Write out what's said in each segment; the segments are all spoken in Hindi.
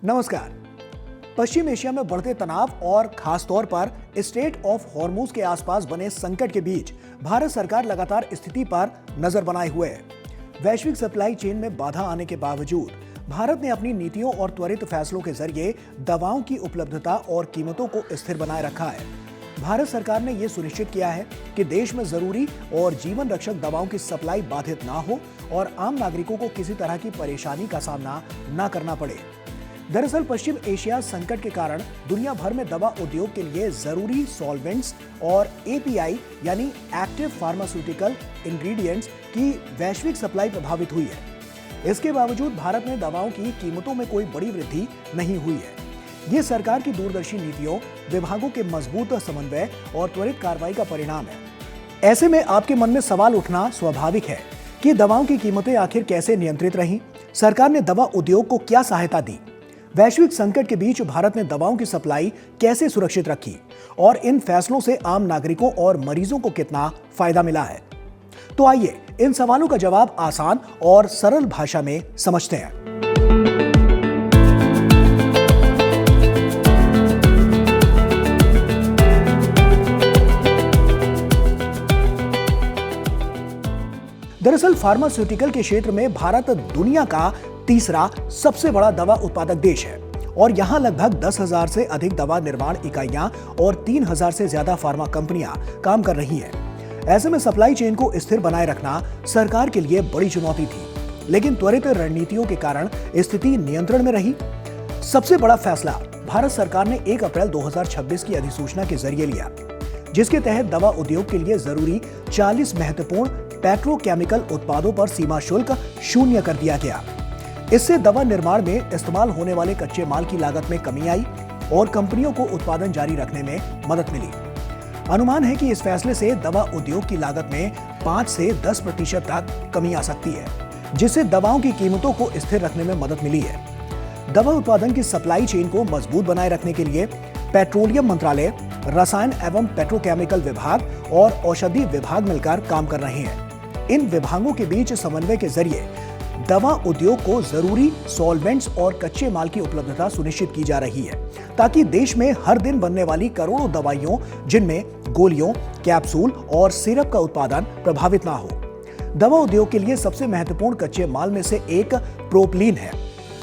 नमस्कार। पश्चिम एशिया में बढ़ते तनाव और खासतौर पर स्ट्रेट ऑफ हॉर्मुज के आसपास बने संकट के बीच भारत सरकार लगातार स्थिति पर नजर बनाए हुए है। वैश्विक सप्लाई चेन में बाधा आने के बावजूद भारत ने अपनी नीतियों और त्वरित फैसलों के जरिए दवाओं की उपलब्धता और कीमतों को स्थिर बनाए रखा है। भारत सरकार ने यह सुनिश्चित किया है कि देश में जरूरी और जीवन रक्षक दवाओं की सप्लाई बाधित ना हो और आम नागरिकों को किसी तरह की परेशानी का सामना न करना पड़े। दरअसल पश्चिम एशिया संकट के कारण दुनिया भर में दवा उद्योग के लिए जरूरी सॉल्वेंट्स और एपीआई यानी एक्टिव फार्मास्यूटिकल इंग्रेडिएंट्स की वैश्विक सप्लाई प्रभावित हुई है। इसके बावजूद भारत में दवाओं की कीमतों में कोई बड़ी वृद्धि नहीं हुई है। ये सरकार की दूरदर्शी नीतियों, विभागों के मजबूत समन्वय और त्वरित कार्रवाई का परिणाम है। ऐसे में आपके मन में सवाल उठना स्वाभाविक है कि दवाओं की कीमतें आखिर कैसे नियंत्रित रहीं? सरकार ने दवा उद्योग को क्या सहायता दी? वैश्विक संकट के बीच भारत ने दवाओं की सप्लाई कैसे सुरक्षित रखी और इन फैसलों से आम नागरिकों और मरीजों को कितना फायदा मिला है? तो आइए इन सवालों का जवाब आसान और सरल भाषा में समझते हैं। दरअसल फार्मास्यूटिकल के क्षेत्र में भारत दुनिया का तीसरा सबसे बड़ा दवा उत्पादक देश है और यहां लगभग 10,000 से अधिक दवा निर्माण इकाइयां और 3,000 से ज्यादा फार्मा कंपनियां काम कर रही हैं। ऐसे में सप्लाई चेन को स्थिर बनाए रखना सरकार के लिए बड़ी चुनौती थी, लेकिन त्वरित रणनीतियों के कारण स्थिति नियंत्रण में रही। सबसे बड़ा फैसला भारत सरकार ने 1 अप्रैल 2026 की अधिसूचना के जरिए लिया, जिसके तहत दवा उद्योग के लिए जरूरी 40 महत्वपूर्ण पेट्रोकेमिकल उत्पादों पर सीमा शुल्क शून्य कर दिया गया। इससे दवा निर्माण में इस्तेमाल होने वाले कच्चे माल की लागत में कमी आई और कंपनियों को उत्पादन जारी रखने में मदद मिली। अनुमान है कि इस फैसले से दवा उद्योग की लागत में 5 से 10% तक कमी आ सकती है, जिससे दवाओं की कीमतों को स्थिर रखने में मदद मिली है। दवा उत्पादन की सप्लाई चेन को मजबूत बनाए रखने के लिए पेट्रोलियम मंत्रालय, रसायन एवं पेट्रोकेमिकल विभाग और औषधि विभाग मिलकर काम कर रहे हैं। इन विभागों के बीच समन्वय के जरिए दवा उद्योग को जरूरी सॉल्वेंट्स और कच्चे माल की उपलब्धता सुनिश्चित की जा रही है, ताकि देश में हर दिन बनने वाली करोड़ों दवाइयों, जिनमें गोलियों, कैप्सूल और सिरप का उत्पादन प्रभावित ना हो। दवा उद्योग के लिए सबसे महत्वपूर्ण कच्चे माल में से एक प्रोपलीन है।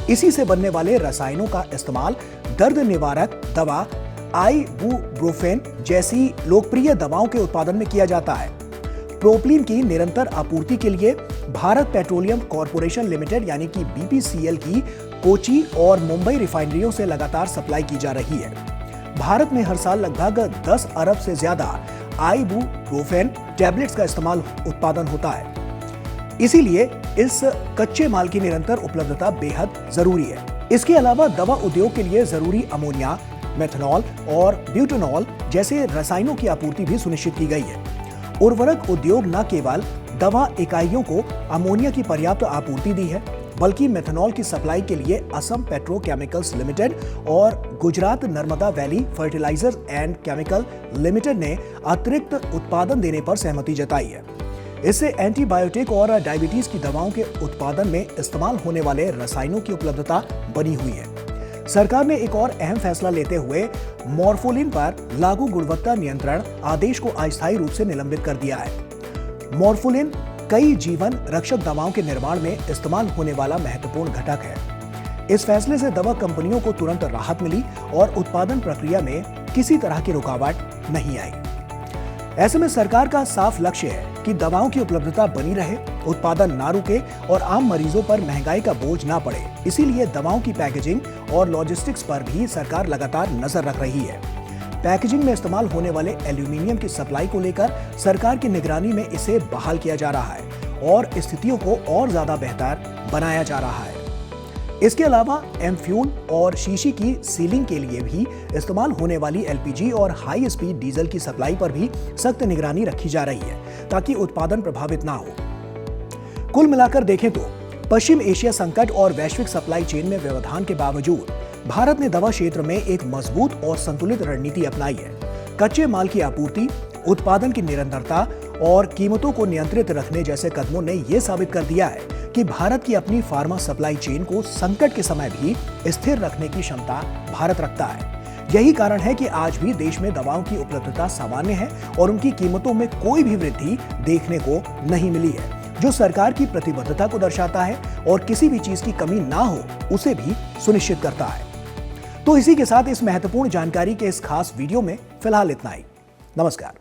इसी से बनने वाले रसायनों का इस्तेमाल दर्द निवारक दवा आइबुप्रोफेन जैसी लोकप्रिय दवाओं के उत्पादन में किया जाता है। प्रोपलीन की निरंतर आपूर्ति के लिए भारत पेट्रोलियम कॉर्पोरेशन लिमिटेड यानी कि बीपीसीएल की कोची और मुंबई रिफाइनरियों से लगातार सप्लाई की जा रही है। भारत में हर साल लगभग 10 अरब से ज्यादा आइबुप्रोफेन टैबलेट्स का उत्पादन होता है। इसीलिए इस कच्चे माल की निरंतर उपलब्धता बेहद जरूरी है। इसके अलावा दवा उद्योग के लिए जरूरी अमोनिया, मेथनॉल और ब्यूटेनॉल जैसे रसायनों की आपूर्ति भी सुनिश्चित की गई है। उर्वरक उद्योग न केवल दवा इकाइयों को अमोनिया की पर्याप्त आपूर्ति दी है, बल्कि मेथनॉल की सप्लाई के लिए असम पेट्रोकेमिकल्स लिमिटेड और Gujarat Narmada valley fertilisers and chemical limited ने अतिरिक्त उत्पादन देने पर सहमति जताई है। इससे एंटीबायोटिक और डायबिटीज की दवाओं के उत्पादन में इस्तेमाल होने वाले रसायनों की उपलब्धता बनी हुई है। सरकार ने एक और अहम फैसला लेते हुए मॉर्फोलिन पर लागू गुणवत्ता नियंत्रण आदेश को अस्थायी रूप से निलंबित कर दिया है। मॉर्फोलिन कई जीवन रक्षक दवाओं के निर्माण में इस्तेमाल होने वाला महत्वपूर्ण घटक है। इस फैसले से दवा कंपनियों को तुरंत राहत मिली और उत्पादन प्रक्रिया में किसी तरह की रुकावट नहीं आई। ऐसे में सरकार का साफ लक्ष्य है कि दवाओं की उपलब्धता बनी रहे, उत्पादन ना रुके और आम मरीजों पर महंगाई का बोझ ना पड़े। इसीलिए दवाओं की पैकेजिंग और लॉजिस्टिक्स पर भी सरकार लगातार नजर रख रही है। पैकेजिंग में इस्तेमाल होने वाले एल्यूमिनियम की सप्लाई को लेकर सरकार की निगरानी में इसे बहाल किया जा रहा है और स्थितियों को और ज्यादा बेहतर बनाया जा रहा है। इसके अलावा एमफ्यूल और शीशी की सीलिंग के लिए भी इस्तेमाल होने वाली एलपीजी और हाई स्पीड डीजल की सप्लाई पर भी सख्त निगरानी रखी जा रही है, ताकि उत्पादन प्रभावित ना हो। कुल मिलाकर देखें तो पश्चिम एशिया संकट और वैश्विक सप्लाई चेन में व्यवधान के बावजूद भारत ने दवा क्षेत्र में एक मजबूत और संतुलित रणनीति अपनाई है। कच्चे माल की आपूर्ति, उत्पादन की निरंतरता और कीमतों को नियंत्रित रखने जैसे कदमों ने यह साबित कर दिया है कि भारत की अपनी फार्मा सप्लाई चेन को संकट के समय भी स्थिर रखने की क्षमता भारत रखता है। यही कारण है कि आज भी देश में दवाओं की उपलब्धता सामान्य है और उनकी कीमतों में कोई भी वृद्धि देखने को नहीं मिली है, जो सरकार की प्रतिबद्धता को दर्शाता है और किसी भी चीज की कमी ना हो उसे भी सुनिश्चित करता है। तो इसी के साथ इस महत्वपूर्ण जानकारी के इस खास वीडियो में फिलहाल इतना ही। नमस्कार।